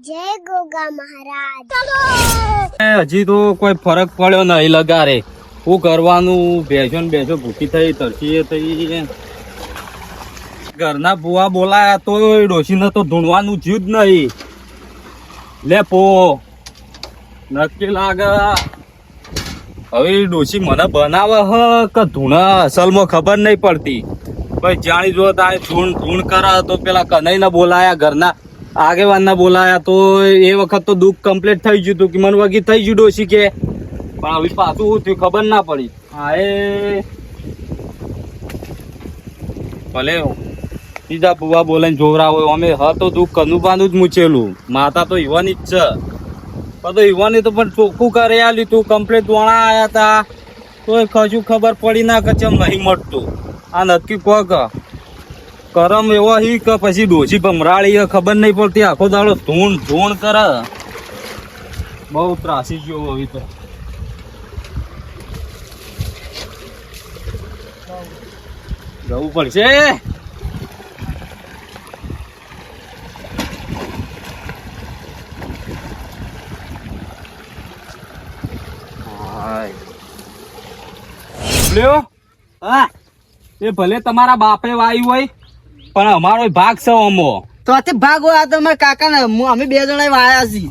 જય ગોગા મહારાજ. હજી તો કોઈ ફરક પડ્યો નહીં લગારે. શું કરવાનું? ભેંસો ને ભેંસો ભૂખી થઈ તરસી થઈ. ઘરના બુઆ બોલાયા તો ડોશીને તો ધૂણવાનું જ્યું જ નહીં. લે પો નક્કી લાગે હવે ડોશી મને બનાવે હ કે ધૂણા અસલમાં ખબર નહીં પડતી. ભાઈ જાણી જો તારે ધૂણ કરે તો પેલા કનઈ ને બોલાયા, ઘરના આગેવાન ના બોલાયા તો એ વખત તો દુઃખ કમ્પ્લીટ થઈ ગયું હતું કે મન વગી થઈ ગયું ડોશી કે. પણ હવે પાછું શું થયું ખબર ના પડી. હા એ ભલે બીજા બુવા બોલાઈને જોવરા હોય અમે હ તો દુઃખ કનુબાનું જ મૂચેલું. માતા તો યુવાની જ છે પણ તો યુવાની તો પણ ચોખ્ખું કરે આલ્યું તું. કમ્પ્લીટ વણા આયા તા તો કશું ખબર પડી ના કે ચમ નહીં મળતું. આ નક્કી કોક કરમ એવો હી કે પછી ડોશી ભમરાળી ખબર નહીં પડતી. આખો દાડો ધૂણ કરે. બહુ ત્રાસી ગયો હવે તો. જવું પડશે. હા એ ભલે તમારા બાપે વાયુ હોય પણ અમારો ભાગ છે અમો. તો ભાગ હોય આ તો અમારા કાકા ને અમે બે જણા વાયા છીએ.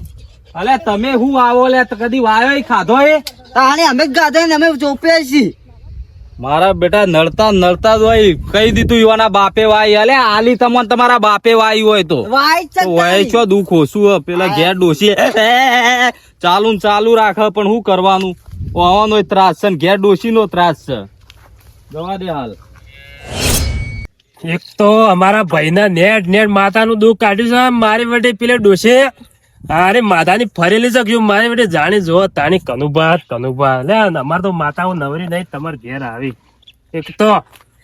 અલે તમે હું આવો લે કદી વાયો ખાધો એ તાણે અમે જ ગાધો ને અમે ચોપ્યા છીએ. મારા બેટા નડતા જ હોય કહી દીધું યુવાના બાપે વાય. અલે આલી તમને તમારા બાપે વાયુ હોય તો વાય છો દુઃખ ઓછું. પેલા ઘેર ડોસી ચાલુ રાખે પણ શું કરવાનું? પવનનો ત્રાસ છે ને ઘેર ડોસી નો ત્રાસ છે. જવા દે હાલ. એક તો અમારા ભાઈના નેટ માતાનું દુઃખ કાઢ્યું છે. મારી વડે પેલે ડોસે અરે માતાની ફરેલી શક્યું. મારી વડે જાણી જો તાણી કનુભા લે અમારે તો માતાઓ નવરી નહીં તમારે ઘેર આવી. એક તો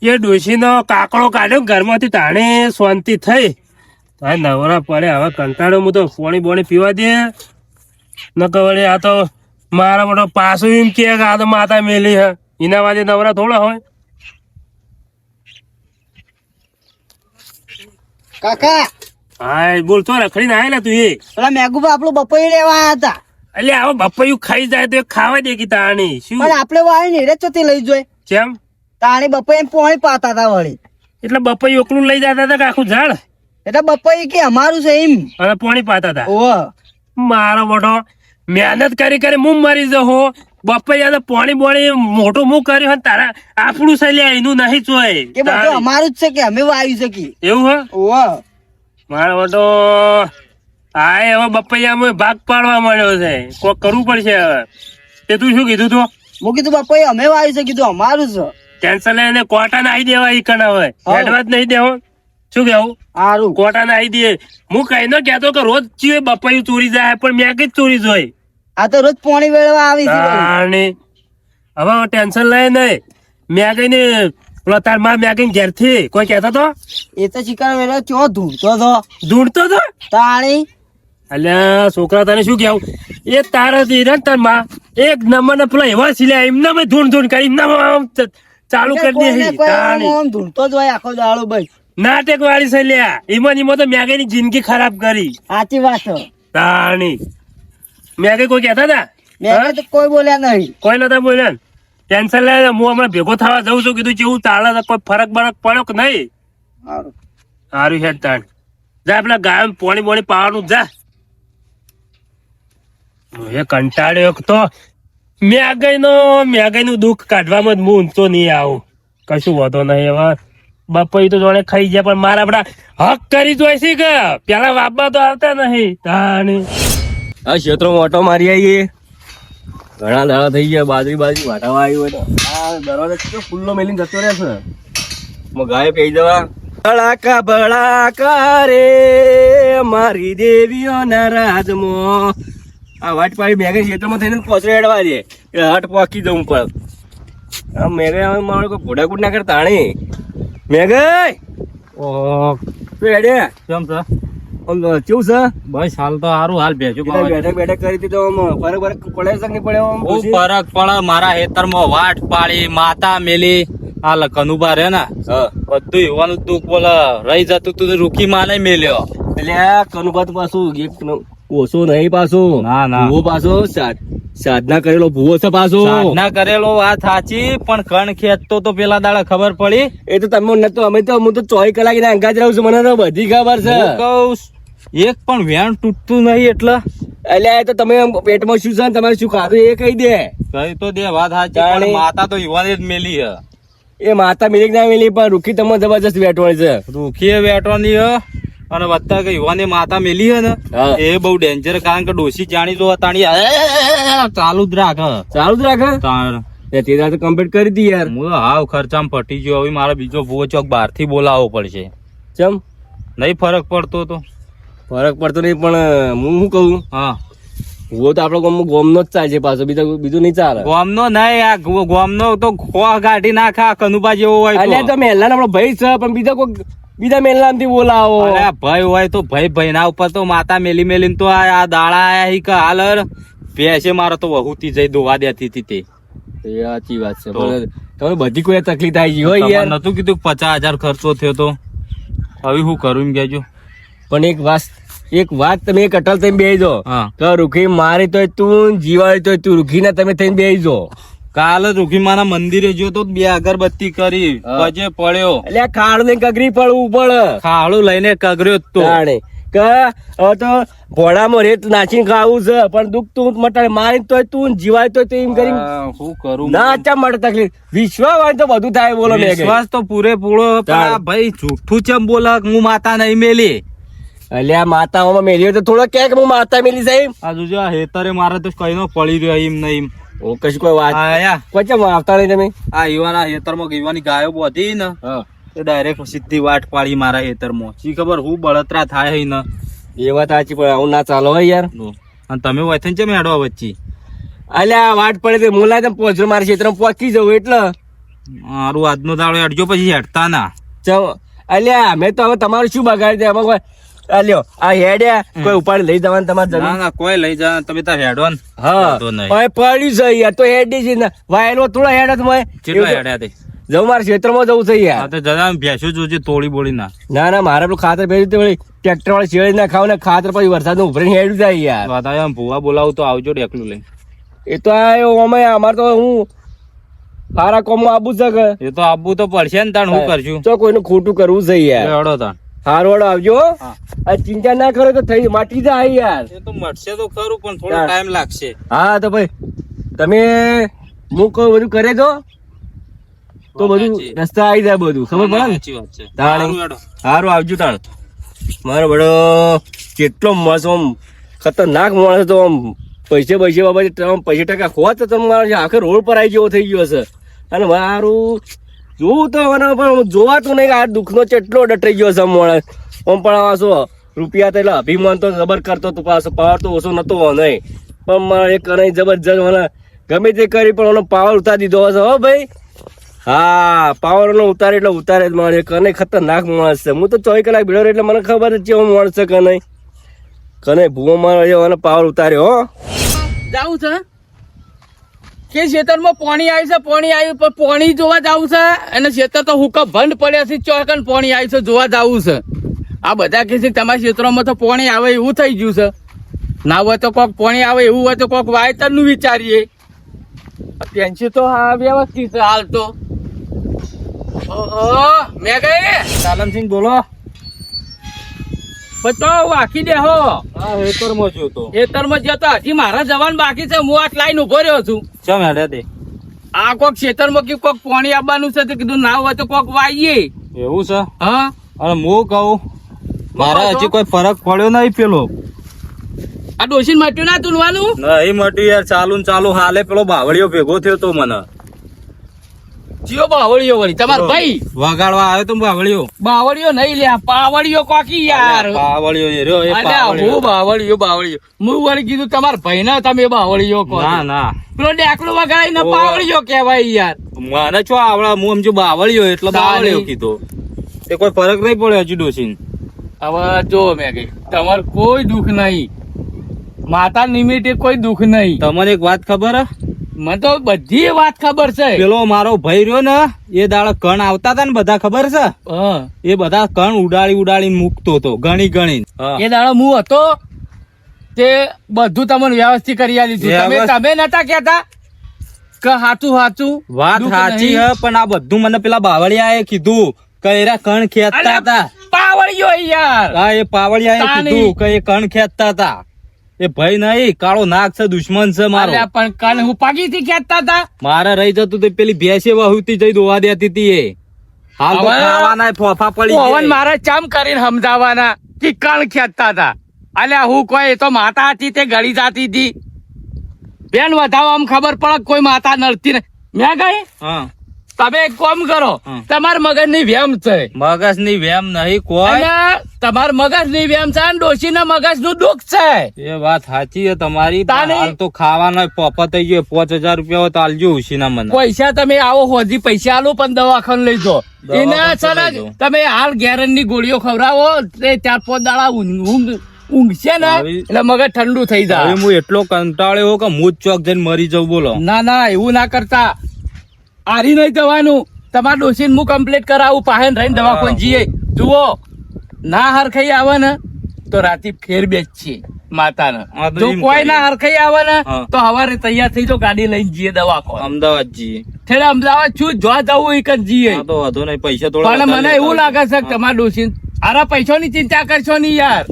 એ ડોશીનો કાકડો કાઢ્યો ઘરમાંથી તાણે શાંતિ થઈ. નવરા પડે હવે કંટાળો. હું તો પોણી પીવા દે ન કવડે. આ તો મારા મોટો પાછું એમ કે આ તો માતા મેલી હે એના વાજે નવરા થોડા હોય. કાકા હા બોલતો રખડી ના આયેલા તું એ પેલા મેઘુબા આપણું બપોઈ લેવા આયા હતા. એટલે આવો બપૈયું ખાઈ જાય તો ખાવા દે કે તાણી શું પણ આપણે વાય ને રે ચોથી લઈ જોય કેમ તાણી બપોઈ પોણી પાતા હતા વળી. એટલે બપૈયું એકલું લઈ જતા હતા કે આખું ઝાડ એટલે બપોઈ કે અમારું છે એમ અને પોણી પાતા હતા. ઓહ મારો મોટો મહેનત કરી હું મરી જહો. બપૈયા તો પોણી બોણી મોટું મું કર્યું હોય તારા આપણું સલ્યા એનું નહીં ચોય કે બધું અમારું જ છે કે અમે વાયું છે કે એવું હે. ઓહ મારો મોટો હા હવે બપૈયામાં ભાગ પાડવા મળ્યો છે. કોઈ કરવું પડશે હવે. તે તું શું કીધું તું? હું કીધું બપોઈ અમે વાયું છે કીધું અમારું છે. ટેન્શન લઈને કોટા નાઈ દેવા ઈ કણ હવે એડવાન્સ નહીં દેવો. શું કેવું? સારું કોટા નાઈ દે. હું કઈ ન કેતો કે રોજ ચીવે બપૈયું ચોરી જાય પણ મેં કઈ ચોરી જોઈ. આ તો રોજ પોણી વેળવા આવી છે. હવે ટેન્શન લે નહીં. મેં કઈ ને તાર માં મેં કઈ ઘેર થી કોઈ કેતો તો એ તો શિકાર વેળો ચો ધૂળતો હતો ધૂણતો તો તાણી. અલ્યા છોકરા તને શું કેવું એ તારા ધીરે તાર માં એક નંબર ને પેલા એવા સિલ્યા એમના મેં ધૂણ કરી એમના ચાલુ કરી દે. ધૂળતો જ હોય આખો દાડો ભાઈ. નાટક વાળી સલ્યા એમાં તો મેં કઈ જિંદગી ખરાબ કરી. સાચી વાત છે. તાણી મેં કઈ કોઈ કેતા હતા? મેં તો કોઈ બોલ્યા નહીં. કોઈ નતા બોલ્યા ને. ટેન્શન લે હું હમણાં ભેગો થવા જઉં છું. કીધું કેવું ચાલે કોઈ ફરક બરક પડ્યો કે નહીં? સારું હેડ તાણ જા પેલા ગાય પોણી બોણી પાવાનું જા. એ કંટાળ્યો તો મેગાઈ નું દુઃખ કાઢવામાં જ હું ઊંચો નહીં આવું. કશું વધો નહીં. હવે બપોઈ તો જોડે ખાઈ જાય પણ મારા આપડા હક કરી જોઈ છે કે પેલા વાપવા તો આવતા નહીં. તાણી આ ક્ષેત્રમાં ઓટો મારી આવીએ. ઘણા દાડા થઈ ગયા. બાજરી વાટાવા આવી હોય આ દરવાજો ખુલ્લો મેલીને જતો રહેશે. ગાય પી જવા ભળાકા રે મારી દેવીઓના રાજમાં. આ વાટ પાડી મેઘે ક્ષેત્રમાં થઈને પોચરે એડવા દે એટલે હટ પોકી જવું પડે. આ મેઘે મારે કોઈ ઘોડાકૂટ ના કરતા તાણી મેઘે ઓ એડે કેમ છે? કેવું છે? બસ હાલ તો સારું. હાલ બેઠક કરી દીધો. ફરક પડે છે કે પડે? ફરક પડે. મારા ખેતરમાં વાટ પાડી માતા મેલી આ કનુભા રે ને બધું યુવાનું દુઃખ બોલે રહી જતું તું રૂકી માને મેલ્યો. એટલે આ કનુભા તો પાછું એક ઓછો નહીં પાછો. ના, ના. ભૂવો પાછો સાધના કરેલો ભૂવો છે પાછો. સાધના કરેલો વાત સાચી, પણ કણ ખેંચતો તો પેલા દાડા ખબર પડી. એ તો તમે નતો, હું તો 24 કલાક એના અંગાજ રહું છું, મને તો બધી ખબર છે. હું કહું, એક પણ વેણ તૂટતું નહીં એટલે એટલે એ તો તમે પેટમાં શું છે ને તમારે શું ખાધું એ કહી દે. કઈ તો દે વાત સાચી, જાણે. પણ માતા તો યુવાને જ મેલી હે. એ માતા મિલી ના મિલી પણ રૂખી તમને જબરજસ્ત વેટવાની છે. રૂખીએ વેટવાની હે, અને વધતા કે યુવાને માતા મેલી હે ને હા. એ બહુ ડેન્જર, કારણ કે ડોસી જાણી જો તાણી ચાલુ જ રાખ. ચાલુ જ રાખે. તાણ તે દાડા તો કમ્પ્લીટ કરી દી યાર. હું તો હાવ ખર્ચામાં પટી ગયો. હવે મારે બીજો ભૂવો ચોક બહાર થી બોલાવવો પડશે. ચમ નહીં ફરક પડતો તો. ફરક પડતો નહીં, પણ હું શું કહું, હા, ભૂવો તો આપડો ગોમનો જ ચાલશે પાછો, બીજું નહીં ચાલે. ગોમનો નહીં, આ ગોમનો તો ખોહ ગાઢી નાખા કનુભા જેવો હોય અલ્યા તો. તો મહેલા આપણો ભાઈ છે, પણ બીજા મહેલા થી બોલાવો. અરે આ ભાઈ હોય તો ભાઈ ના ઉપર તો માતા મેલી મેલીને તો આ દાડા આયા હી કે હાલ ભેંસે મારો તો વહુતી જઈ દોવા દેતી હતી તે. એ સાચી વાત છે, તો. પણ તમે બધી કોઈ તકલીફ થાય છે હોય યાર. નતું કીધું 50,000 ખર્ચો થયો તો હવે શું કરું એમ કેજો. પણ એક વાત તમે એક અટલ થઈને બેસજો હા, કે રૂખી મારી તો તું, જીવાડી તો તું, રૂખી ના તમે થઈને બેસજો. કાલે રૂખીમાના મંદિરે ગયો તો 2 અગરબત્તી કરી, હા. પજે પડ્યો, એટલે આ ખાડ ને કગરી પડવું પડે. ખાડું લઈને કગર્યો જ તો. તાણે કે હવે તો ભોળામાં રેત નાખીને ખાવું છે, પણ દુઃખ તું મટાડે, મારી તોય તું, જીવાય તોય તું, એમ કરી શું કરું. ના ચા માટે તકલીફ. વિશ્વાસ હોય તો બધું થાય. બોલો મેં કઈ. વિશ્વાસ તો પૂરેપૂરો, પણ આ ભાઈ જૂઠું ચમ બોલે કે હું માતા નહીં મેલી. અલ્યા માતાઓમાં મેલ્યો તો થોડો કે હું માતા મેલી સાહેબ. આ જોજો આ હેતરે મારે તો કઈ નો પડી રહ્યો એમ નહીં. હું કશું કોઈ વાત આયા કોઈ ચમ આવતા નહીં તમે. આ યુવાના હેતરમાં યુવાની ગાયો બોધી ને હા, એ ડાયરેક્ટ સીધી વાટ પાડી મારા હેતરમાં. શી ખબર હું બળતરા થાય હી ને. એ વાત સાચી, પણ આવું ના ચાલો હોય યાર. અને તમે વૈથન ચમ હેડવા વચ્ચે. અલ્યા વાટ પડે તો મુલા તમે પહોંચો, મારા ક્ષેત્રમાં પહોંચી જવું એટલે. મારું આજનો દાડો હેડજો, પછી હેડતા ના. ચમ અલ્યા મેં તો હવે તમારું શું બગાડી દે એમાં કોઈ. અલ્યો આ હેડ્યા કોઈ ઉપાડી લઈ જવાનું તમારે ના જમીન. ના કોઈ લઈ જા, તમે તાર હેડો ને. હા વાંધો નહીં. હવે પડ્યું છે યાર તો હેડી છે ને વાયલો થોડો હેડ જ મોય. કેટલા હેડ્યા તે? જવું મારા ક્ષેત્રમાં જવું છે યાર. હા તો જરા ભેંસો જોજે તોડી બોડી ના. ના ના મારે પેલું ખાતર ભેજ્યું તો વળી ટ્રેક્ટર વાળી શેળી ના ખાવ ને ખાતર પછી વરસાદ નું ઉભરીને હેડ્યું જાય યાર. વાત આવે ભૂવા બોલાવું તો આવજો એકલું લઈ. એ તો આ અમે અમારે તો હું સારા કોમમાં આવું છે કે એ તો આવવું તો પડશે ને તાણ હું કરશું. ચો કોઈનું ખોટું કરવું છે યાર. હેડો તાણ. હારો વાળો આવજો. હા. આ ચિંતા ના કરો તો થઈ માટી જાય યાર. એ તો મળશે તો ખરું, પણ થોડો તાણ. ટાઈમ લાગશે. હા તો ભાઈ તમે હું કહું બધું કરે તો બધું સાચી. રસ્તા આવી જાય બધું ખબર પડે ને. સાચી વાત છે. તાણ. સારું હેડો. સારું આવજો તાણ. મારો બડો કેટલો મસ્ત આમ ખતરનાક માણસ તો આમ પૈસે બાબતે પૈસા ટકા ખોવા તો તમારે આખે રોડ પર આવી જેવો થઈ ગયો હશે. અને મારું જોવું તો મને પણ જોવાતું નહીં કે આ દુઃખનો કેટલો ડટાઈ ગયો છે આમ માણસ. આમ પણ આ શું રૂપિયા તો એટલે અભિમાન તો જબર કરતો હતો, પાછો પાવર તો ઓછો નતો નહીં, પણ મારે એક નહીં જબરજસ્ત મને ગમે તે કરી પણ એનો પાવર ઉતારી દીધો હશે હો ભાઈ. હા પાવર નો ઉતારે એટલે ઉતારે જ મારે. કને ખતરનાક માણસ છે. હું તો 24 કલાક ભેળો એટલે મને ખબર જ છે માણસ છે કને કને ભૂવો મારે પાવર ઉતાર્યો હો. જાવું છે કે ખેતરમાં પાણી આવ્યું છે, પાણી આવ્યું પણ પાણી જોવા જાવું છે, અને ખેતર તો હુકા ભંડ પડ્યા છે, ચોકન પાણી આવ્યું છે જોવા જાવું છે. આ બધા કે છે કે તમારા ક્ષેત્રમાં તો પાણી આવે એવું થઈ ગયું છે. ના હોય તો કોક પાણી આવે એવું હોય તો કોક વાયતર નું વિચારીએ. પેન્સિલ તો હા વ્યવસ્થિત છે હાલ તો. ઓહો મેં ગઈ કાલમસિંહ બોલો. પછી તો વાકી દે હો હા હેતરમાં જો તો. ખેતરમાં જતો હજી મારા જવાન બાકી છે. હું આટ લાઈન ઉભો રહ્યો છું. ચમ હેડ્યા તે? આ કોક ખેતરમાં કે કોક પાણી આવવાનું છે તો કીધું ના હોય તો કોક વાઈએ. એવું છે? હા અને હું કહું મારે હજી કોઈ ફરક પડ્યો નહીં પેલો. આ ડોશીન મટ્યું ના તુલવાનું. નહીં મટ્યું યાર, ચાલુ ને ચાલુ હાલે પેલો બાવળિયો ભેગો થયો તો મને. જીઓ બાવળીઓ વળી તમાર ભાઈ વગાડવા આવ્યો તો બાવળિયો. બાવળીઓ નહીં લ્યા પાવળીઓ કોકી યાર. બાવળિયો એ રહ્યો, એ અલ્યા હું બાવળિયો. બાવળીઓ હું વળી કીધું તમાર ભાઈ ના તમે બાવળીઓ કહો. ના ના પેલો ડેકડું વગાડીને ઓવે. પાવળીઓ કહેવાય યાર. મને છો આવડા હું સમજો બાવળિયો એટલે બાવળિયો તારી. કીધો. તે કોઈ ફરક નહીં પડ્યો હજી ડોસીને. હવે જો મેં કઈ તમારે કોઈ દુઃખ નહીં. માતા નિમિત્તે કોઈ દુઃખ નહીં. તમને એક વાત ખબર હે? મને તો બધી વાત ખબર છે. પેલો મારો ભાઈ રહ્યો ને એ દાડો કણ આવતા હતા ને બધા ખબર છે, હા. એ બધા કણ ઉડાડીને મૂકતો હતો ગણી. એ દાડો હું હતો તે બધું તમને વ્યવસ્થિત કરી આલી દીધું. તમે નતા કેતા કે હાચું વાત સાચી હે, પણ આ બધું મને પેલા બાવળિયાએ કીધું કે એરા કણ ખેંચતા હતા. પાવળિયો યાર. હા, એ પાવળિયાએ કીધું કે એ કણ ખેંચતા હતા. એ ભાઈ નહીં, કાળો નાગ છે, દુશ્મન છે મારો. અલ્યા પણ કાલ હું પાકીથી ખેંચતા હતા. મારે રહી જતું તો પેલી ભેંસે વહુતી જઈ દોવા દેતી હતી એ. હાલ તો હવે ખાવાના ફોફા પડી પવન ગયા. મારે ચમ કરીને સમજાવવાના કે કણ ખેંચતા હતા. અલ્યા હું કોઈ એ તો માતા હતી તે ગળી જાતી હતી. બેન વધાવવામાં ખબર પડે કોઈ માતા નડતી ને મેં ગઈ. હા, તમે એક કામ કરો, હમ. તમાર મગજ ની વેમ છે મગજ ની વેમ નહીં કોઈ. અને તમાર મગજ ની વેમ છે અને ડોશી ના મગજ નું દુઃખ છે. એ વાત સાચી છે તમારી. તાની- હાલ તો ખાવાના પોપા થઈ ગયો. 5000 રૂપિયા હોય તો આલજો ઉશીના મને. પૈસા તમે આવો હોજી પૈસા આલો પણ દવાખાને લઈ જાઓ. એને છે ને લઈ જાઓ. તમે હાલ ગેરન ની ગોળીઓ ખવડાવો તે 4-5 દાડા ઊંઘશે ને આવી- એટલે મગજ ઠંડુ થઈ હવે જાય. હું એટલો કંટાળ્યો કે હું જ ચોક જઈને મરી જાઉં. બોલો. ના એવું ના કરતા. આરી નહીં જવાનું. તમારા ડોશીને હું કમ્પ્લીટ કરાવું પાહેન રહીને દવાખાને જઈએ. જુઓ ના હરખાઈ આવે ને તો રાતે ફેર બેચીએ માતાને. હા, તો જો એમ કોઈ કરીએ. ના હરખાઈ આવે ને હા. તો હવારે તૈયાર થઈ તો ગાડી લઈને જઈએ દવાખાને. અમદાવાદ જઈએ. છેલ્લે અમદાવાદ છું જો જવું એક જ જઈએ. હા, તો વાંધો નહીં. પૈસા થોડા પણ મને વધારે એવું લેતા લાગે છે કે આવજો. તમારા ડોશી આરા પૈસાની ચિંતા કરશો નહીં યાર.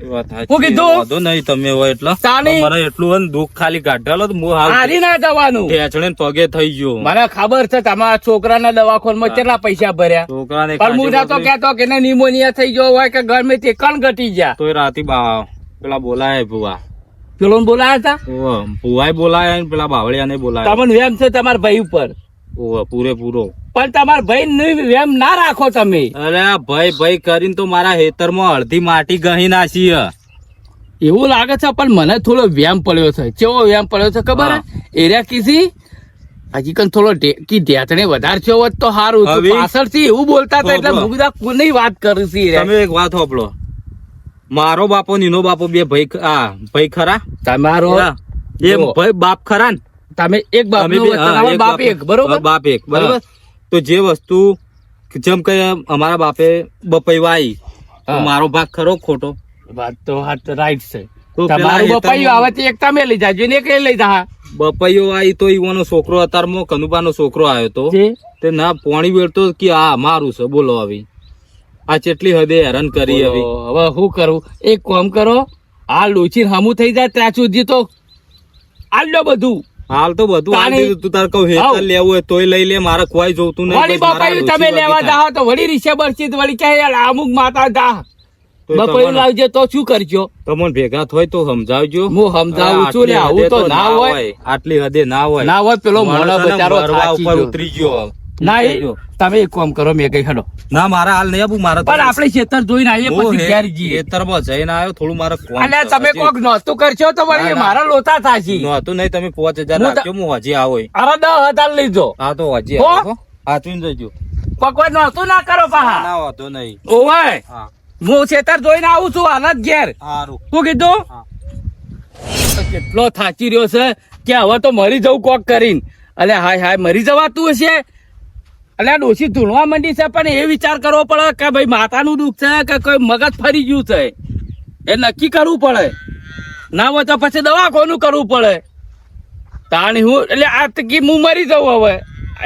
એ વાત સાચી. હું કીધું? વાંધો નહીં તમે હોય એટલે. તાની- મારે એટલું હોય ને દુઃખ ખાલી કાઢેલો તો હું હાલ હારી ના જવાનું. ઠેચણે ને પગે થઈ ગયો. મને ખબર છે તમારા છોકરાના દવાખાનામાં કેટલા પૈસા ભર્યા. છોકરાને પણ હું નતો કેતો કે એને નિમોનિયા થઈ ગયો હોય કે ગમે તે કણ ઘટી ગયા. તોય રાતે પેલા બોલાય ભુવા. પેલો બોલાયા હતા. ભુવાય બોલાય ને પેલા બાવળિયાને બોલાય. તમને વેમ છે તમારા ભાઈ ઉપર, પૂરેપૂરો. પણ તમારા ભાઈ નું વેમ ના રાખો તમે. અરે આ ભાઈ કરીને તો મારા હેતરમાં અડધી માટી ગહી નાસી હે. એવું લાગે છે પણ મને થોડો વ્યામ પડ્યો છે. કેવો વ્યામ પડ્યો છે ખબર હા. હે? એરિયા કીધી હજી થોડો ઢેતણે વધારે થયો હોત તો સારું હતું. હવે? પાછળથી એવું બોલતા હતા એટલે હોભળો. હું બધા કોની વાત કરું છું એરિયા. તમે એક વાત હોપડો. મારો બાપો નીનો બાપો બે ભાઈ ખરા. તમારો એ જો. ભાઈ બાપ ખરા ને. તમે એક બાપ અમે નો બે- હા, એક બાપ એક બરોબર. બાપ એક બરોબર. તો જે વસ્તુ જેમ કે અમારા બાપે બપૈવા આવી તો હા. મારો ભાગ ખરો ખોટો. વાત તો રાઈટ છે. તો પેલા તમારું હેતરમાં- બપાયું આવે તે એક તમે લઈ જાજો ને એક એ લઈ જા. બપૈયો આવી તો ઈવાનો છોકરો અત્યારમાં કનુપાનો છોકરો આવ્યો તો તે ના પોણી વેળતો કે આ મારું છે. બોલો હવે આ કેટલી હદે હેરાન કરી હવે. હવે શું કરું? એક કામ કરો, આ લોચી હમું થઈ જાય ત્યાં સુધી તો આલો બધું. હાલ તો બધું તાણી- આલી દીધું. તું તાર કહું હેતર હાવ. લેવું હોય તોય લઈ લે. મારે કોઈ જોતું નહીં. વળી બસ મારા બપાયું ડોશી તમે વગી લેવા થાય. જાઓ તો વળી રીસે બરસી તો વળી કહે યાર અમુક માતા જા તોય બપાયું તમને- લાવજે તો શું કરજો? તમને ભેગા થાય તો સમજાવજો. હું સમજાવું છું લે, આવું તો ના હોય. આટલી હદે ના હોય. ના હોય પેલો મોણો માણસ છે ને બચારો મરવા થાકી ઉપર ગયો. ઉતરી ગયો. ના એ તમે એક કામ કરો, મેં કઈ હડો ના મારા હાલ નહીં આપું. મારે પણ આપણે ખેતર જોઈને આવીએ પછી ઘેર જઈએ. ખેતરમાં જઈને આવ્યો થોડું મારે કોમ અને છે. તમે હજી કોક નહોતું કરશો તો વળી ના, ના. મારા લોતા થાશી. નહોતું નહીં. તમે 5000 હું તો- રાખજો. હું હજી આવો. અરે 10,000 લીધો. હા તો હજી હો? આવો. હાથવીને જજો. પકવાન નહોતું ના કરો પાહા. ના હોતો નહીં. ઓવે હા હું ખેતર જોઈને આવું છું હાલત ઘેર. સારું. શું કીધું? હા. કેટલો થાચી રહ્યો છે કે હવે તો મરી જવું કોક કરીને. અલે હાય મરી જવાતું હશે. એટલે ડોશી ધૂણવા માંડી છે પણ એ વિચાર કરવો પડે કે ભાઈ માતાનું દુઃખ છે કે કોઈ મગજ ફરી ગયું છે. એ નક્કી કરવું પડે. ના હોય તો પછી દવાખાનું કરવું પડે. તાણી હું એટલે આ તકી હું મરી જાઉં હવે.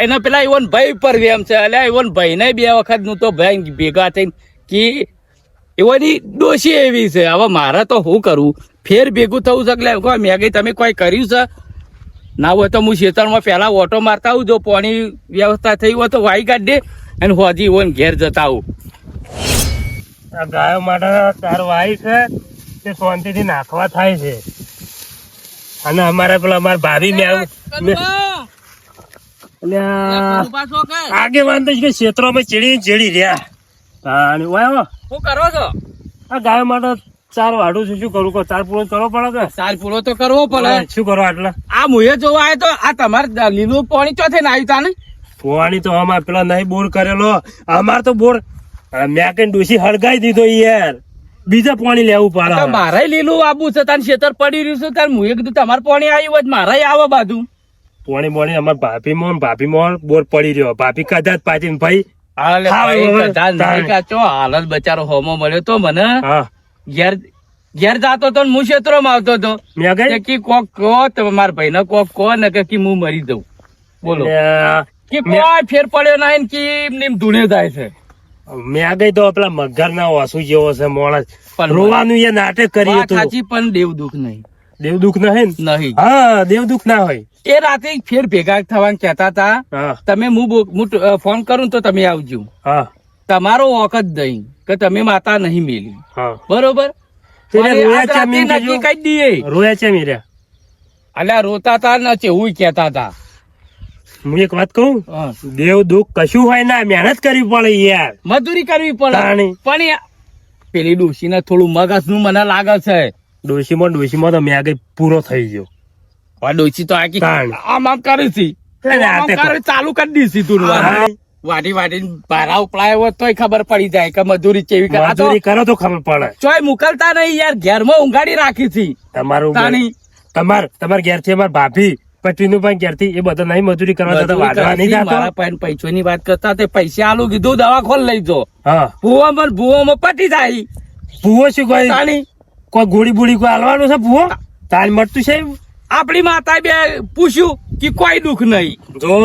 એના પેલા ઈવન ભાઈ પર વેમ છે. એટલે ઈવન ભાઈને 2 વખત નું તો ભાઈ ભેગા થઈને કે એવાની ડોશી એવી છે. હવે મારે તો શું કરવું? ફેર ભેગું થવું છે એટલે કોઈ મેં કઈ તમે કોઈ કર્યું છે? ના હોય તો હું ખેતરમાં પહેલા ઓટો મારતા આવું. જો પાણી વ્યવસ્થા થઈ હોય તો વાઈ કાઢ દે અને હોજી હોય ને ઘેર જતા આવું. આ ગાયો માટે તાર વાય છે તે શાંતિથી નાખવા થાય છે. અને અમારા પેલા અમારા ભાભી આગેવાન તો કે ક્ષેત્રોમાં ચેડી રહ્યા. અને વાયો શું કરો છો? આ ગાયો માટે ચાર વાડું છું. શું કરું? ચાર પૂરો કરવો પડે કે સાર પૂરો તો કરવો પડે. શું કરો આટલા? આ મુએ જોવા આવ્યો તો આ તમારે લીલું પાણી ચોથે ને આવ્યું તા ને? પોણી તો અમાર પેલા નહીં બોર કરેલો. અમાર તો બોર મેં કઈ ડોસી હળગાઈ દીધો યાર. બીજા પાણી લેવું તો પડે. મારે લીલું આબુ છે તાર ખેતર પડી રહ્યું છે તાર મુએ કીધું તમારે પાણી આવ્યું હોય તો મારે આવે બાજુ. પોણી બોણી અમાર ભાભી મોણ બોર પડી રહ્યો ભાભી કદાચ પાછી ને ભાઈ હાલે હા, ભાઈ હવે, કદાચ નહીં કાચો હાલ જ બચારો હોમો મળ્યો તો મને હા ઘેર જાતો તો ને હું ક્ષેત્રમાં આવતો હતો મેં કે ગઈ કી કોક કહો તો મારા ભાઈને કોક કહો ને કે કી હું મરી દઉં બોલો કે કોઈ ફેર પડ્યો નહીં ને કી એમને એમ ધૂણે જાય છે મેં ગઈ તો પેલા મગર ના વાસુ જેવો છે માણસ પણ રોવાનું એ નાટક કર્યું વાત હતું સાચી પણ દેવ દુઃખ નહીં દેવ દુઃખ નહીં ને? નહીં હા દેવ દુઃખ ના હોય એ રાતે ફેર ભેગા થવાનું કહેતા હતા હા તમે હું ફોન કરું તો તમે આવજો હા તમારો વખત દઈ કે તમે માતા નહીં મેલી હા બરોબર તેને અને રોયા આજ છે રાતે એમ કહેજો. નક્કી કરી દઈએ રોયા છે મીર્યા અલ્યા રોતા હતા ને એવું કહેતા હતા હું એક વાત કહું હા. દેવ દુઃખ કશું હોય ના મહેનત કરવી પડે યાર મજૂરી કરવી પડે તાણી. પણ પેલી ડોશી ને થોડું મગજ નું મને લાગે છે ડોશીમાં તો મેં આગળ પૂરો થઈ ગયો આ ડોશી તો આખી તાણી. આમ કરી છે એટલે આ તે ચાલુ કરી દીધી તું હા. વાટી ભારા ઉપલાય હોત તોય ખબર પડી જાય કે મજૂરી કેવી કરે આ તો મજૂરી કરો તો ખબર પડે ચોય મોકલતા નહીં યાર ઘેરમાં ઊંઘાડી રાખી છે તમારું તાણી. તમાર ઘેર થી અમાર ભાભી પત્નીનું પણ ઘેર થી એ બધા નહીં મજૂરી કરવા જતા વાઢવા નહીં મારા જતો પાસે પૈસા ની વાત કરતા તે પૈસા આલું કીધું દવા ખોલ લઈ જો હા ભૂવામાં પટી જાય ભૂવો શું કોઈ તાણી. કોઈ ગોળી બોળી કોઈ હાલવાનું છે ભૂવો તાલ મળતું છે આપણી માતા બે પૂછ્યું કે કોઈ દુઃખ નહીં જો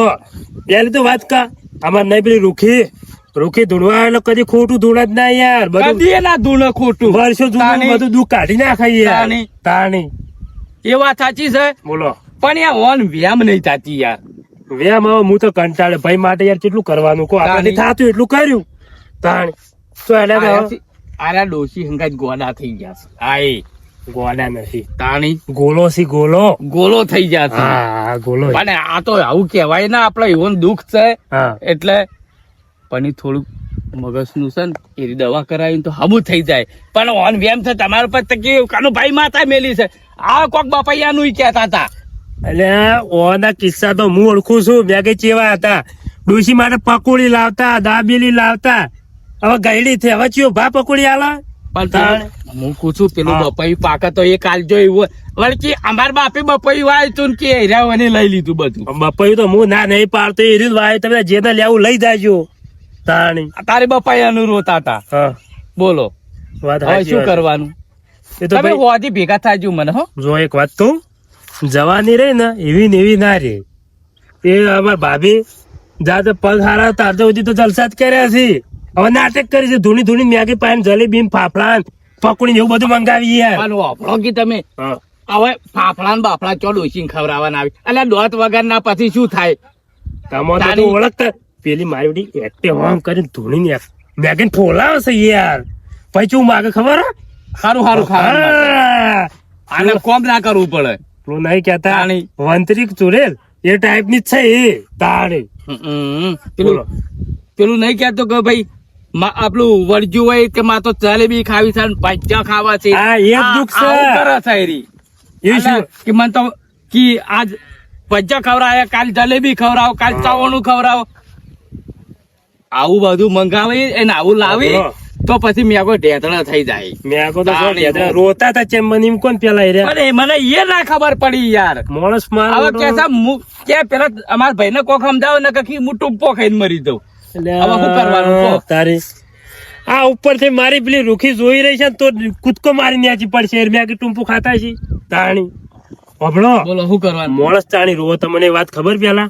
પેલી તો વાત કા અમાર નહીં પેલી રૂખી ધૂણવા એટલે કદી ખોટું ધૂણ જ ના યાર બધું કદી ના ધૂળ ખોટું વર્ષો જૂનું તાણી. બધું દુઃખ કાઢી નાખાય યાર તાણી. તાણી એ વાત સાચી છે બોલો પણ યાર ઓન વ્યામ નહીં થતી યાર વ્યામ હવે હું તો કંટાળે ભાઈ માટે યાર કેટલું કરવાનું કો આપણાથી તાણી. થાતું એટલું કર્યું તાણી તો એટલે તો હવે આરા ડોશી હંગાજ ગોડા થઈ ગયા છે આય ગોડા નથી તાણી ગોલો સી ગોલો ગોલો થઈ ગયા છે હા ગોલો પણ આ તો આવું કહેવાય ને આપડે એવું દુઃખ છે હા એટલે પણ ઈ થોડુંક મગજનું છે ને એની દવા કરાવીને તો હબું થઈ જાય પણ ઓન વેમ છે તમારા પર તો કેવું કાનું ભાઈ માતા મેલી છે આ કોક બાપૈયાનું ઈ કહેતા હતા એટલે ઓના કિસ્સા તો હું ઓળખું છું મેં કઈ ચેવા હતા ડોશી માટે પકોડી લાવતા દાબેલી લાવતા હવે ગયડી થી હવે ચિયો ભા પકોડી આલા પણ તાણ. હું પૂછું પેલું હા. બપાઈ પાકા તો એ કાલ જો એવું વળકી અમાર બાપે બપાઈ વાય તું ને કે હેરાવને લઈ લીધું બધું બપાયું તો હું ના નહીં પાડતો એ રીત વાય તમે જેને લેવું લઈ જાજો તાણી તારે બપાઈયાનું રોતા હતા હા બોલો વાત હવે સાચી શું વાત. કરવાનું એ તો તમે ભાઈ હોવાથી ભેગા થાજો મને હો જો એક વાત કહું જવાની રહી ને એવી ને એવી ના રે એ અમાર ભાભી જાતે પગ હારા તાર તો સુધી તો જલસા જ કર્યા છે હવે નાટક કરી છે ધૂણી ધૂણી મેગી પાન જલેબી ફાફડા પકોડી એવું બધું મંગાવી યાર પણ વાપરો કે તમે હા. હવે ફાફડા ને બાફડા ચો ડોસીને ખવડાવવાના આવી એટલે દોત વગર ના પછી શું થાય તમે તો તારી- ઓળખતા પેલી મારી બેટી એકટે હોમ કરીને ધૂણી મેગીને ફોલાવે છે યાર પછી શું માગે ખબર હે? સારું સારું ખાવાનું હા. આને કોમ ના કરવું પડે પેલું નહીં કેતા તાણી. વંતરીક ચુડેલ એ ટાઈપ ની જ છે એ તાણી પેલું બોલો. પેલું નહીં કેતો કે ભાઈ આપણું વળજ્યું હોય કે માં તો જલેબી ખાવી છે ને પૈસા ખાવા છે હા, એ જ દુઃખ છે. આવું કરે છે એ રી. એ શું? એટલે કે મને તો કે આજ પૈસા ખવડાવે કાલ જલેબી ખવડાવો કાલ ચાવણું ખવડાવો આવું બધું મંગાવે એને આવું લાવી બોલો. તો પછી મેં કોઈ ઢેતણા થઈ જાય મેં તો તાણી. રોતા હતા ચેમ્બર એમ કોણ પેલા એ રહ્યા? પણ એ મને એ ના ખબર પડી યાર માણસ હવે મારો કે કે પેલા અમારા ભાઈ ને કોક સમજાવો ને કે હું ટૂંપો ખાઈને મરી દઉં હવે શું કરવાનું કહો? તારી આ ઉપર થી મારી પેલી રૂખી જોઈ રહી છે ને તો કૂદકો મારી ન્યાચી પડશે મેં કે ટૂંપું ખાતા છે તાણી અભળો બોલો શું કરવાનું માણસ તાણી રોવો તમને વાત ખબર પેલા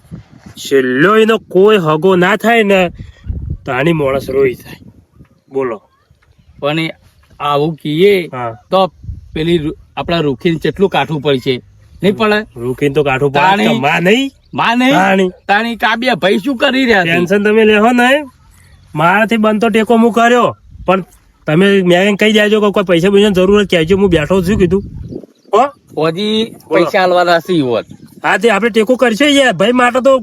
છેલ્લો એનો કોઈ હગો ના થાય ને તાણી માણસ રોઈ જાય બોલો પણ એ આવું કીએ હા તો પેલી આપડા રૂખીને કેટલું કાઠું પડશે નહીં પડે રૂકીને તો કાઠું તાણી. પડે માં નહીં માં નહીં તાણી. તાણી કાબ્યા ભાઈ શું કરી રહ્યા છે ટેન્શન તમે લેહો ને મારાથી બનતો ટેકો હું કર્યો પણ તમે મેં કહી દેજો કે કોઈ પૈસા પૈસા જરૂર કહેજો હું બેઠો છું કીધું હો હજી પૈસા આલવાના છે ઈ હોત. હા તે આપણે ટેકો કરશે યાર ભાઈ માટે તો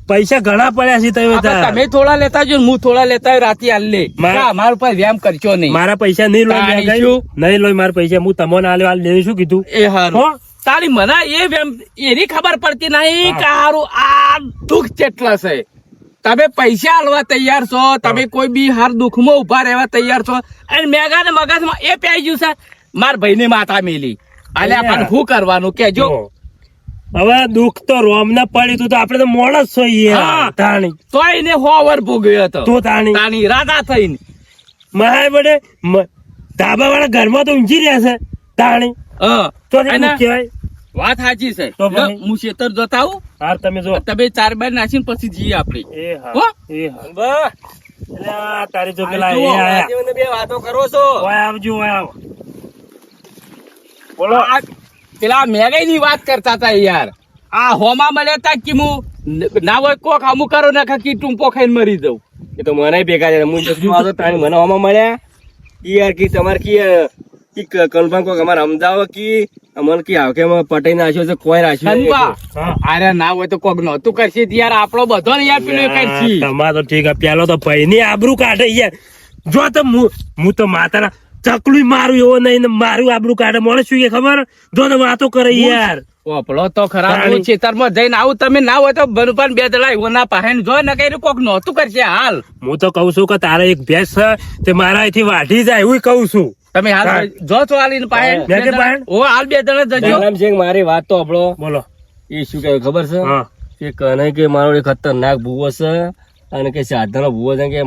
પૈસા ઘણા પડ્યા છે તમે આપણે તાર. તમે થોડા લેતા જો હું થોડા લેતા હોય રાતે હાલ લે મારા- અમારા ઉપર વ્યાયામ કરશો નહીં મારા પૈસા નહીં લોય મેં તાણી કહ્યું. શું? નહીં લોય મારા પૈસા હું તમને આલે હાલ લેવું શું કીધું એ હારું હો તારી મને એ વેમ એની ખબર પડતી નહીં કે હારું આ દુઃખ કેટલા છે તમે પૈસા આલવા તૈયાર છો તમે કોઈ બી હાર દુઃખમાં ઉભા રહેવા તૈયાર છો અને મેગા ને મગજમાં એ પ્યાઈ ગયું છે માર ભાઈ ને માતા મેલી અલ્યા પણ શું કરવાનું કેજો જો, હવે દુઃખ તો રોમ ના પડ્યું તું તો આપડે તો મોણસ છીએ હા. તાણી તો એને હોવર ભોગવ્યો હતો તું તાણી તાની રાધા થઈને મારે બડે ધાબા વાળા ઘરમાં તો ઊંઘી રહ્યા છે તાણી હા. તો અને કહેવાય વાત સાચી છે તો પછી? લો, હું ખેતર જતા આવું હા તમે જો તમે 4 બાર નાખીને પછી જઈએ આપણે એ હા હો? એ હા બસ એટલે આ તારી તો પેલા જુઓ, એ આયા. આજે મને બે વાતો કરો છો ઓય આવજો ઓય આવો બોલો આ પેલા મેગાઈ ની વાત કરતા હતા યાર આ હોમાં મળ્યા તા કે હું ના હોય કોક અમુક કરો ને કી ટૂંપો ખાઈને મરી જઉં એ તો મને ભેગા છે હું જશું આવતો તાણી મને આમાં મળ્યા ઈ યાર કી તમારે કી કન્ફર્મ કોક અમારે અમદાવાદ કી અમને કી આવકે પટાઈ નાખ્યો છે કોઈ રાખ્યું નહીં. ખંભા હા. અરે ના હોય તો કોક નહોતું કરશે તો યાર આપણો બધો ને યાર પેલું કરશી તમારે તો ઠીક પેલો તો ભાઈ ની આબરૂ કાઢે યાર જો તો હું તો માતાના ચકલું મારું એવો નહીં ને મારું આબરૂ કાઢે મળે શું કે ખબર જો ને વાતો કરે યાર ઓપડો તો ખરાબ તાણી. હું ખેતરમાં જઈને આવું તમે ના હોય તો બનપાન બે દડા એવો ના પાહેન જો ને કઈ કોક નહોતું કરશે હાલ હું તો કઉ છું કે તારે એક ભેંસ છે તે મારા અહીંથી વાઢી જાય એવું કઉ છું તમે હાલ હા. જો છો હાલીને પાહેન મેં કે પાહેન? ઓ હાલ બે દડા જજો જયરામસિંહ મારી વાત તો આપણો બોલો એ શું કહે ખબર છે હા કે કને કે મારો એક ખતરનાક ભૂવો છે અને કે સાધનો ભૂવો છે કે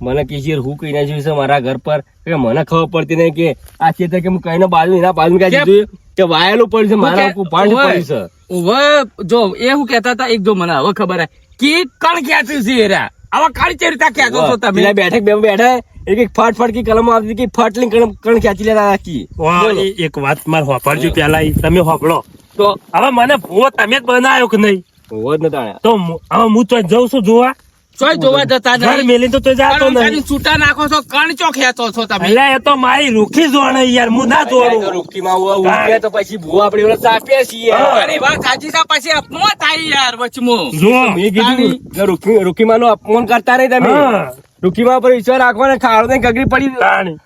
મને કિશોર હું કહી નાખ્યું છે મારા ઘર પર કે મને ખબર પડતી નહીં કે આ ખેતર કે હું કઈ બાજુ એના બાજુ ક્યાં કેમ? દીધું કે વાયેલું પડ્યું છે મારા ઉપર ભાંડ ઓય. પડ્યું છે હવે જો એ હું કેતા હતા એક જો મને હવે ખબર હે કે કણ ખેંચ્યું છે એરા હવે કણ ચેરી તા ખેંચો છો તમે પેલા બેઠક બે બેઠા એક એક ફટ ફટ કી કલમ આવતી કે ફટ લઈને કણ ખેંચી લેતા રાખી વાહ, એક વાત મારે હોપાડજો પેલા ઈ તમે હોપડો તો હવે મને ભૂવો તમે જ બનાવ્યો કે નહીં હોવ જ નતા તો હવે હું તો જઉં છું જોવા ચોય જોવા જતા ઘર નહીં મેલી તો જાતો કણ નહીં ખાલી છૂટા નાખો છો કણ ચો ખેંચો છો તમે એટલે એ તો મારી રૂખી જોડે યાર હું ના જોડું રૂપકીમાં ઉભ્યા તો પછી ભૂવા આપડે ઓલા ચાપ્યા છીએ અરે વાત સાચી છે પછી અપમાન થાય યાર વચમાં જો મેં કીધું કે રૂકીમાં નું અપમાન કરતા નહીં તમે હા રૂકીમાં પર વિશ્વાસ રાખવાને ખાડો ને ગગડી પડી તાણી.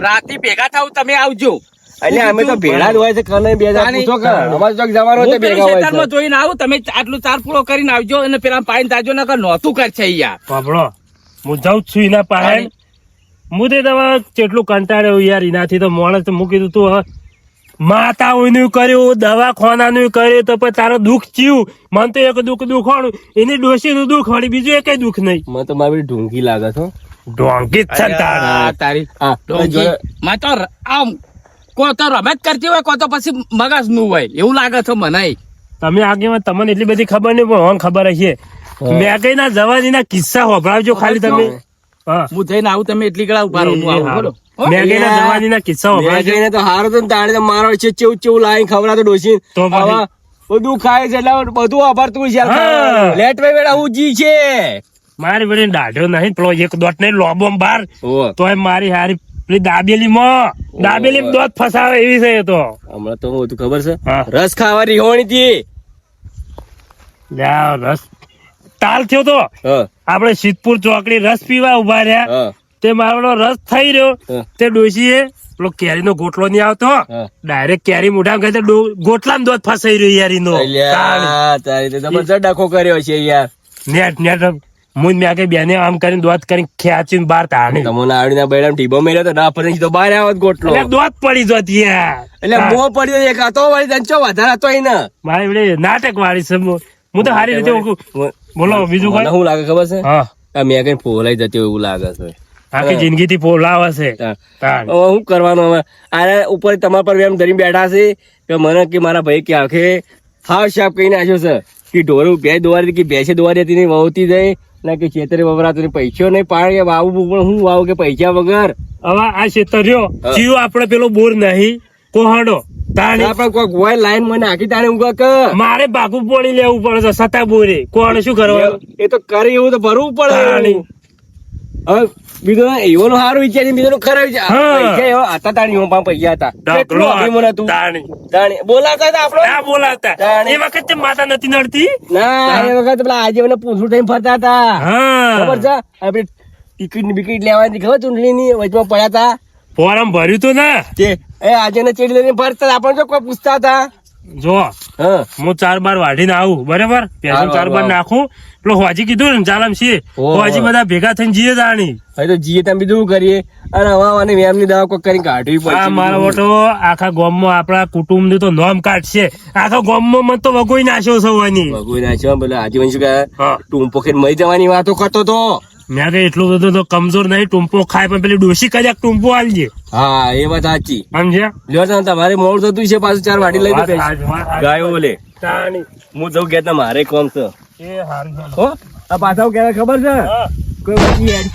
રાતે ભેગા થાવ તમે આવજો એટલે અમે તો ભેળા જ હોય છે કને બે હજાર પૂછો કે અમારે ચોક જવાનું હોય તો હું પેલું ભેગા હોય ખેતરમાં છે જોઈને આવું તમે આટલું ચાર પૂળો કરીને આવજો અને પેલા પાણી તાજો ના નહોતું કરશે યાર હોપડો હું જાઉં જ છું એના પાસે તાણી. હું તે તમારે કેટલું કંટાળ્યો યાર એનાથી તો માણસ તો મૂકી દીધું તું હવે માતાઓનું કર્યું દવાખાનાનું કર્યું તો પછી તારો દુઃખ ચીવું મને તો એક દુઃખ દુખાણું એની ડોશીનું દુઃખ વળી બીજું એક દુઃખ નહીં મને તો મારી ઢૂંઘી લાગે છે હો. ઢોંગી જ છે ને તારે. આ તારી હા, ડોંગી. માં તો આમ કો તો રમત કરતી હોય કો તો પછી મગજ નું હોય એવું લાગે છે મને તમે આગેવાન તમને એટલી બધી ખબર નહીં પણ મને ખબર હશે મેં કઈ ના જવાનીના કિસ્સા હોભળાવજો ખાલી તમે હા હું જઈને આવું તમે એટલી ગળા ઉભા રહો હું આવું બોલો હો? મેં કઈ ના જવાનીના કિસ્સા મેં હોભળાવજો જઈને તો હારો તો ને તાણે તો મારો છે ચેવું ચેવું લાઈન ખવડાવતો ડોશી તો પછી? આવા બધું ખાય છે એટલે બધું વાપરતું છે હા. લેટ વે વેળા હું જી છે મારી બધી દાઢ્યો નહીં પેલો એક દોટ નહીં લોબો બાર ઓ તોય મારી હારી પેલી દાબેલી દોત ફસાવે એવી છે એ તો હમણાં તો હું હતું ખબર છે હા. રસ ખાવાની હોણી હતી લ્યા, રસ તાલ થયો તો હા, આપણે સિદ્ધપુર ચોકડી રસ પીવા ઉભા રહ્યા હા, તે મારો રસ થઈ રહ્યો હા. તે ડોશીએ પેલો કેરીનો ગોટલો નહીં આવતો હા. ડાયરેક્ટ કેરી મોઢામાં ખાઈ તો ગોટલામાં દોત ફસાઈ રહ્યો યાર એનો અલ્યા, તારી તો જબરજસ્ત ડખો કર્યો છે યાર નેટ મું મેં કે બેને આમ કરીને દોત કરીને ખેંચીને બહાર તાણી તમને આવડીના બૈરામ ઢીબો મેલ્યો તો ના ફરી તો બહાર આવત ગોટલો એટલે દોત પડી જતી યાર એટલે મોં પડ્યો એક હતો વળી તને વધારે હતો એને મારી વડે નાટક વાળી છે હું તો સારી રીતે ઓળખું. બોલો બીજું મને કઈ શું લાગે ખબર છે હા આ મેં કઈ ફોલાઈ જતી હોય એવું લાગે છે આખી જિંદગી થી પોલાવે છે તાણ. તાણ. હવે શું કરવાનું હવે આને ઉપર તમારા પર એમ ધરી બેઠા છે કે મને કે મારા ભાઈ કે આખે હાવ શાપ કહીને આવ્યો છે કે ઢોરું ભેંસ દોવારી હતી કે ભેંસે દોવારી હતી નહીં વહુતી જાય ના કે ખેતરે વવરાતું નહીં પૈસો નહીં પાડે કે વાવું પણ હું વાવું કે પૈસા વગર હવે આ ક્ષેત્ર્યો હા. જીવ આપડે પેલો બોર નહીં કોહાડો તાણી આપણે કોઈ ગોય લાઈન મને આખી તાણે ઊંઘા કે મારે બાકુ પોણી લેવું પડે છે સતા બોરે કોણ શું કરવાનું એ તો કરે એવું તો ભરવું તાણી. પડે હવે બીજું એવો સારું વિચારી બીજું ખરાબ વિચાર હા. પૈસા એવા હતા તાણી હું પણ પૈસા હતા કેટલું અભિમાન હતું તાણી. તાણી બોલાવતા હતા આપણો ના બોલાવતા તાણી. એ વખત માતા નથી નડતી ના એ વખત પેલા આજે મને પૂછડું થઈને ફરતા હતા હા ખબર છે આપણે ટિકિટ બિકિટ લેવાની ખબર ચૂંટણી ની વચમાં પડ્યા હતા ફોરમ ભર્યું તું ને તે એ આજે ને ચેડી લઈને ફરતા હતા. આપણને તો કોઈ પૂછતા હતા જો હા હું 4 બાર વાઢીને આવું બરાબર પેલું 4 બાર નાખું પેલો હોજી કીધું ને ચાલમ છે ઓહો. હોજી બધા ભેગા થઈને જીએ જાણી હવે તો જીએ તમે બીજું શું કરીએ અને હવા અને વેમની દવા કોઈ કરીને કાઢવી આ પડશે મારો ઓટો આખા ગામમાં આપણા કુટુંબ તો નોમ કાઢશે આખા ગામમાં મને તો વગોઈ નાખ્યો છે વાની ભગવાન નાખ્યો પેલા આજીવન શું કહે હા. ટૂંપો ખેર મરી જવાની વાતો કરતો તો મેં કઈ એટલું બધું તો કમજોર નહીં ટૂંપો ખાય પણ પેલી ડોશી કદાચ ટૂંપો આલજે હા એ વાત સાચી સમજ્યા લ્યો તો તમારે મોડું થતું છે પાછું 4 વાટી લઈ દો ગાયો બોલે તાણી. હું જઉં કે મારે કોમ છે એ હારું ચાલો. હો આ પાછા કેવા ખબર છે હા. કોઈ વાતી હેડ